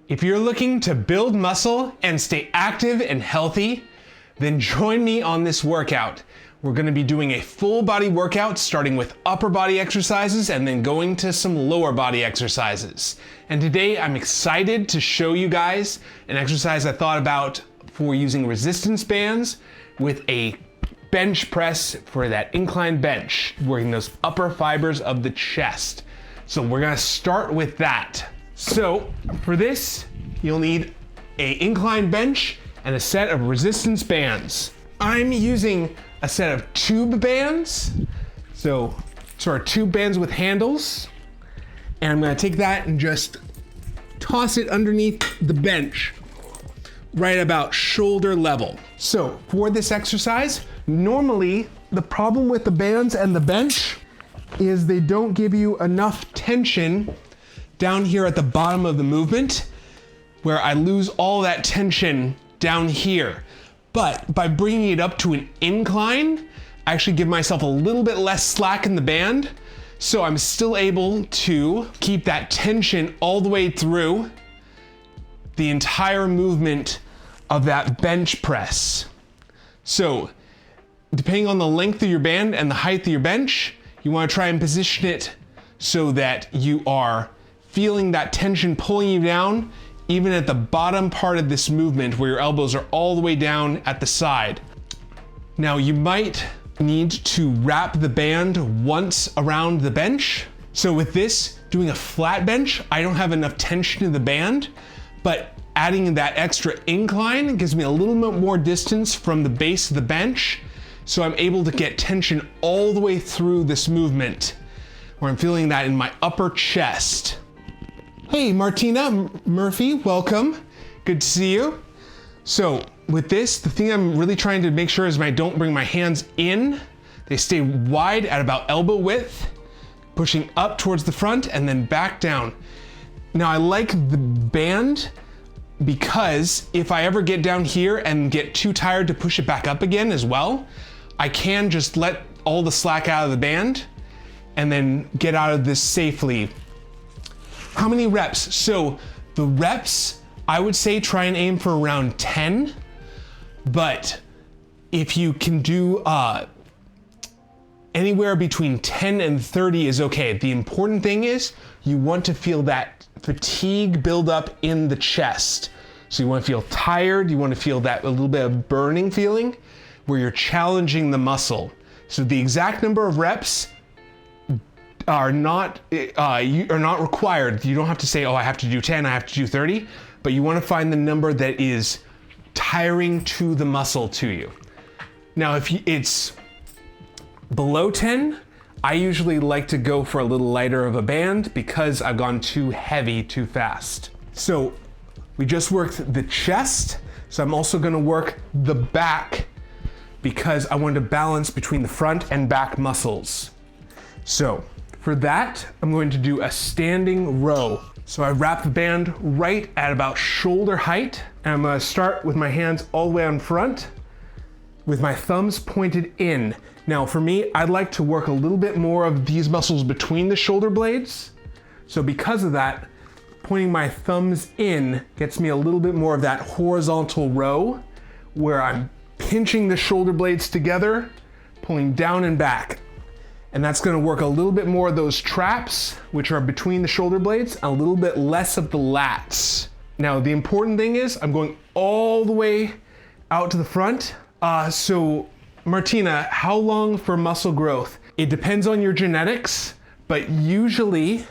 If you're looking to build muscle and stay active and healthy, then join me on this workout. We're gonna be doing a full body workout starting with upper body exercises and then going to some lower body exercises. And today I'm excited to show you guys an exercise I thought about for using resistance bands with a bench press for that incline bench, working those upper fibers of the chest. So we're gonna start with that. So for this, you'll need an incline bench and a set of resistance bands. I'm using a set of tube bands. So our tube bands with handles. And I'm gonna take that and just toss it underneath the bench, right about shoulder level. So for this exercise, normally the problem with the bands and the bench is they don't give you enough tension down here at the bottom of the movement, where I lose all that tension down here. But by bringing it up to an incline, I actually give myself a little bit less slack in the band, so I'm still able to keep that tension all the way through the entire movement of that bench press. So depending on the length of your band and the height of your bench, you want to try and position it so that you are feeling that tension pulling you down, even at the bottom part of this movement where your elbows are all the way down at the side. Now you might need to wrap the band once around the bench. So with this, doing a flat bench, I don't have enough tension in the band, but adding that extra incline gives me a little bit more distance from the base of the bench, so I'm able to get tension all the way through this movement, where I'm feeling that in my upper chest. Hey, Martina Murphy, welcome. Good to see you. So with this, the thing I'm really trying to make sure is I don't bring my hands in. They stay wide at about elbow width, pushing up towards the front and then back down. Now I like the band because if I ever get down here and get too tired to push it back up again as well, I can just let all the slack out of the band and then get out of this safely. How many reps? So the reps, I would say try and aim for around 10, but if you can do anywhere between 10 and 30 is okay. The important thing is you want to feel that fatigue build up in the chest. So you want to feel tired, you want to feel that a little bit of burning feeling where you're challenging the muscle. So the exact number of reps are not required. You don't have to say, oh, I have to do 10, I have to do 30, but you want to find the number that is tiring to the muscle to you. Now, if it's below 10, I usually like to go for a little lighter of a band because I've gone too heavy too fast. So we just worked the chest, so I'm also going to work the back because I want to balance between the front and back muscles. So for that, I'm going to do a standing row. So I wrap the band right at about shoulder height, and I'm gonna start with my hands all the way on front with my thumbs pointed in. Now for me, I'd like to work a little bit more of these muscles between the shoulder blades. So because of that, pointing my thumbs in gets me a little bit more of that horizontal row where I'm pinching the shoulder blades together, pulling down and back. And that's gonna work a little bit more of those traps, which are between the shoulder blades, a little bit less of the lats. Now, the important thing is I'm going all the way out to the front. So Martina, how long for muscle growth? It depends on your genetics, but usually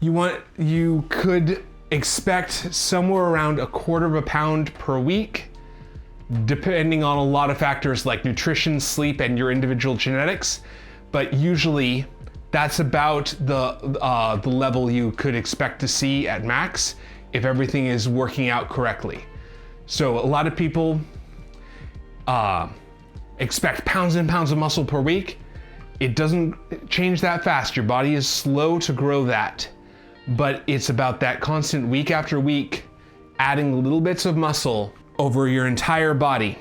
you could expect somewhere around 1/4 pound per week, depending on a lot of factors like nutrition, sleep, and your individual genetics. But usually that's about the level you could expect to see at max if everything is working out correctly. So a lot of people expect pounds and pounds of muscle per week. It doesn't change that fast. Your body is slow to grow that, but it's about that constant week after week, adding little bits of muscle over your entire body.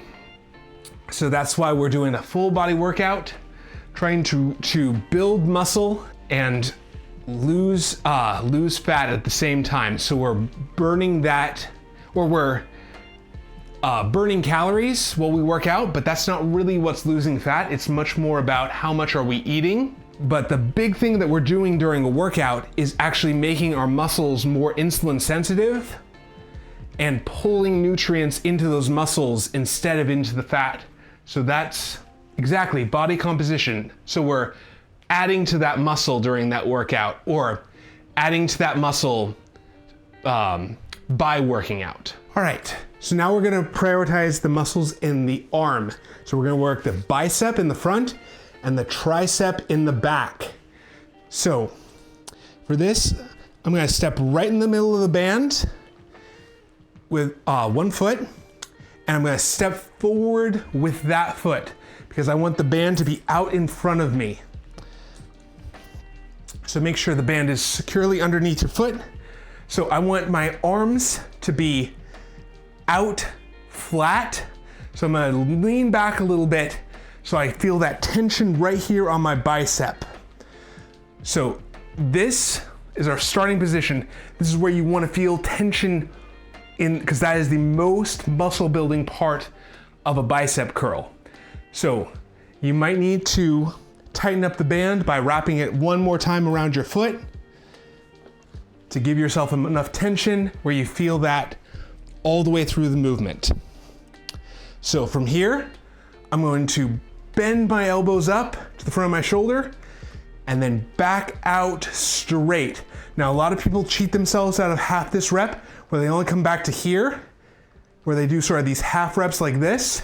So that's why we're doing a full body workout, trying to build muscle and lose fat at the same time. So we're burning that, or we're burning calories while we work out, but that's not really what's losing fat. It's much more about how much are we eating. But the big thing that we're doing during a workout is actually making our muscles more insulin sensitive and pulling nutrients into those muscles instead of into the fat. So that's exactly body composition. So we're adding to that muscle during that workout, or adding to that muscle by working out. All right, so now we're gonna prioritize the muscles in the arm. So we're gonna work the bicep in the front and the tricep in the back. So for this, I'm gonna step right in the middle of the band with one foot, and I'm gonna step forward with that foot because I want the band to be out in front of me. So make sure the band is securely underneath your foot. So I want my arms to be out flat. So I'm gonna lean back a little bit so I feel that tension right here on my bicep. So this is our starting position. This is where you wanna feel tension in, because that is the most muscle building part of a bicep curl. So you might need to tighten up the band by wrapping it one more time around your foot to give yourself enough tension where you feel that all the way through the movement. So from here, I'm going to bend my elbows up to the front of my shoulder and then back out straight. Now, a lot of people cheat themselves out of half this rep where they only come back to here, where they do sort of these half reps like this.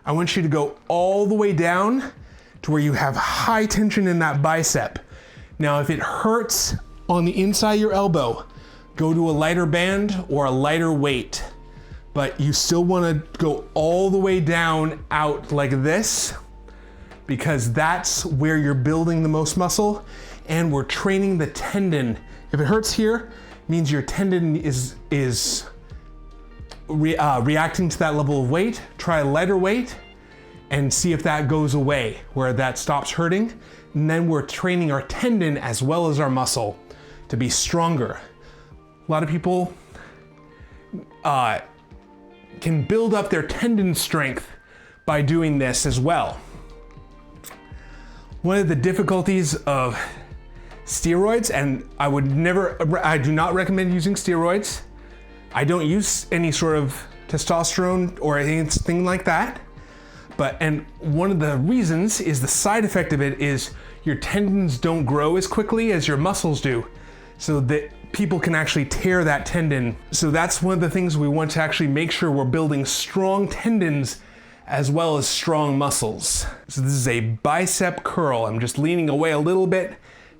I want you to go all the way down to where you have high tension in that bicep. Now, if it hurts on the inside of your elbow, go to a lighter band or a lighter weight, but you still wanna go all the way down out like this, because that's where you're building the most muscle and we're training the tendon. If it hurts here, it means your tendon is reacting to that level of weight. Try a lighter weight and see if that goes away, where that stops hurting. And then we're training our tendon as well as our muscle to be stronger. A lot of people can build up their tendon strength by doing this as well. One of the difficulties of steroids, and I do not recommend using steroids. I don't use any sort of testosterone or anything like that. And one of the reasons is the side effect of it is your tendons don't grow as quickly as your muscles do, so that people can actually tear that tendon. So that's one of the things we want to actually make sure we're building strong tendons as well as strong muscles. So this is a bicep curl. I'm just leaning away a little bit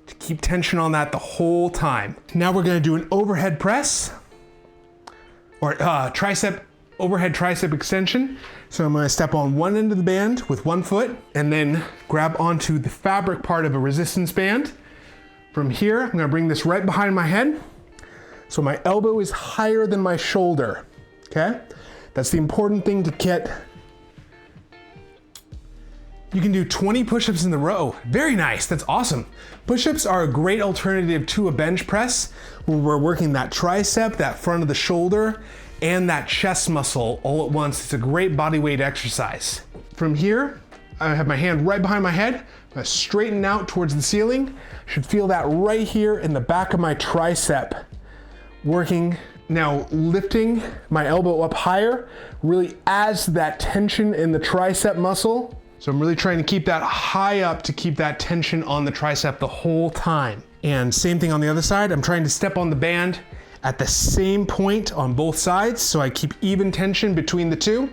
to keep tension on that the whole time. Now we're gonna do an overhead press, or overhead tricep extension. So I'm gonna step on one end of the band with one foot and then grab onto the fabric part of a resistance band. From here, I'm gonna bring this right behind my head. So my elbow is higher than my shoulder, okay? That's the important thing to get. You can do 20 push-ups in a row. Very nice, that's awesome. Push-ups are a great alternative to a bench press where we're working that tricep, that front of the shoulder, and that chest muscle all at once. It's a great body weight exercise. From here, I have my hand right behind my head. I'm gonna straighten out towards the ceiling. Should feel that right here in the back of my tricep. Working, now lifting my elbow up higher really adds to that tension in the tricep muscle. So I'm really trying to keep that high up to keep that tension on the tricep the whole time. And same thing on the other side. I'm trying to step on the band at the same point on both sides so I keep even tension between the two,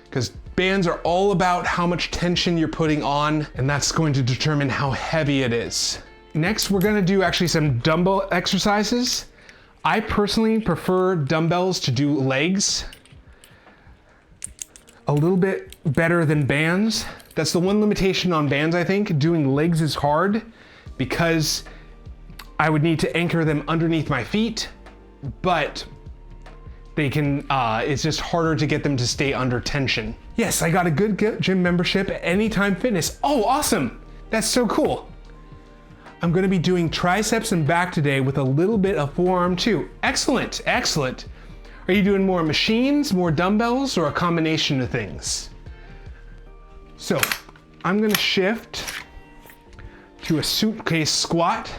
because bands are all about how much tension you're putting on, and that's going to determine how heavy it is. Next, we're gonna do actually some dumbbell exercises. I personally prefer dumbbells to do legs a little bit better than bands. That's the one limitation on bands, I think. Doing legs is hard because I would need to anchor them underneath my feet, but they can, it's just harder to get them to stay under tension. Yes, I got a good gym membership at Anytime Fitness. Oh, awesome. That's so cool. I'm gonna be doing triceps and back today with a little bit of forearm too. Excellent, excellent. Are you doing more machines, more dumbbells, or a combination of things? So I'm gonna shift to a suitcase squat.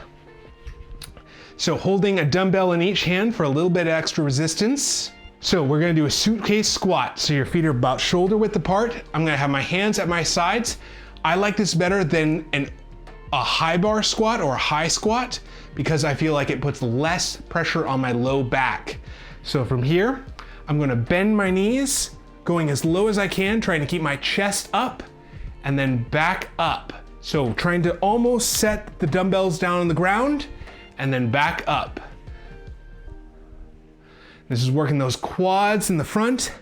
So holding a dumbbell in each hand for a little bit of extra resistance. So we're gonna do a suitcase squat. So your feet are about shoulder width apart. I'm gonna have my hands at my sides. I like this better than a high bar squat or a high squat because I feel like it puts less pressure on my low back. So from here, I'm gonna bend my knees, going as low as I can, trying to keep my chest up and then back up. So trying to almost set the dumbbells down on the ground and then back up. This is working those quads in the front,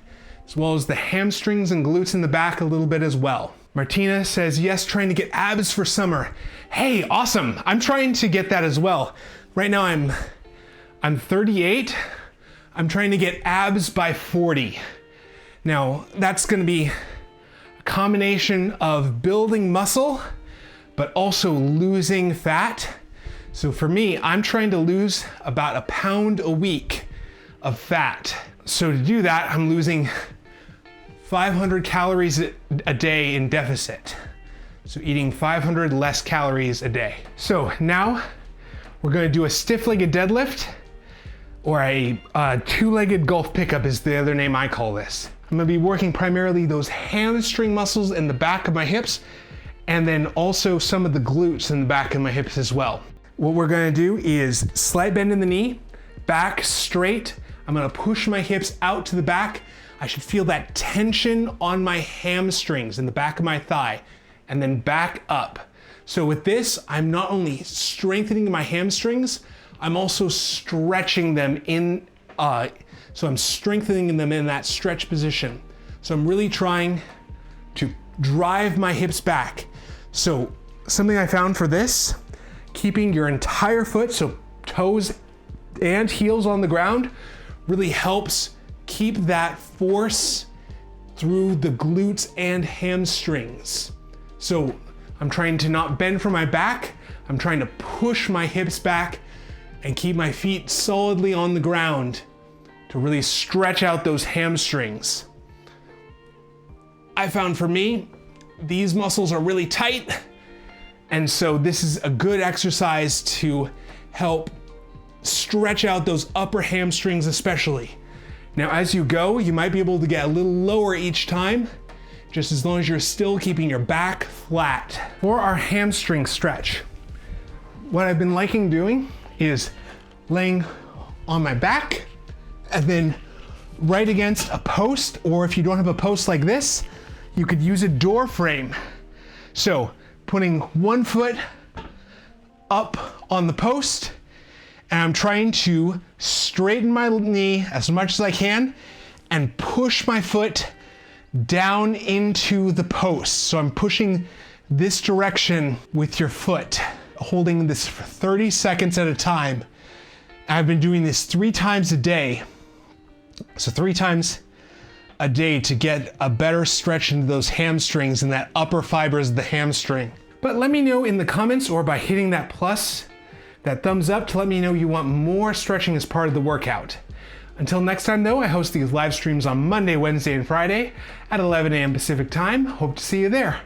as well as the hamstrings and glutes in the back a little bit as well. Martina says, yes, trying to get abs for summer. Hey, awesome. I'm trying to get that as well. Right now I'm 38. I'm trying to get abs by 40. Now, that's gonna be a combination of building muscle, but also losing fat. So for me, I'm trying to lose about 1 pound a week of fat. So to do that, I'm losing 500 calories a day in deficit. So eating 500 less calories a day. So now we're gonna do a stiff-legged deadlift, or a two-legged golf pickup is the other name I call this. I'm gonna be working primarily those hamstring muscles in the back of my hips, and then also some of the glutes in the back of my hips as well. What we're gonna do is slight bend in the knee, back straight. I'm gonna push my hips out to the back. I should feel that tension on my hamstrings in the back of my thigh, and then back up. So with this, I'm not only strengthening my hamstrings, I'm also stretching them in, so I'm strengthening them in that stretch position. So I'm really trying to drive my hips back. So something I found for this, keeping your entire foot, so toes and heels on the ground, really helps keep that force through the glutes and hamstrings. So I'm trying to not bend from my back. I'm trying to push my hips back and keep my feet solidly on the ground to really stretch out those hamstrings. I found for me, these muscles are really tight, and so this is a good exercise to help stretch out those upper hamstrings especially. Now as you go, you might be able to get a little lower each time, just as long as you're still keeping your back flat. For our hamstring stretch, what I've been liking doing is laying on my back and then right against a post, or if you don't have a post like this, you could use a door frame. So putting one foot up on the post, and I'm trying to straighten my knee as much as I can and push my foot down into the post. So I'm pushing this direction with your foot, holding this for 30 seconds at a time. I've been doing this 3 times a day. So 3 times a day to get a better stretch into those hamstrings and that upper fibers of the hamstring. But let me know in the comments or by hitting that plus, that thumbs up, to let me know you want more stretching as part of the workout. Until next time though, I host these live streams on Monday, Wednesday, and Friday at 11 a.m. Pacific time. Hope to see you there.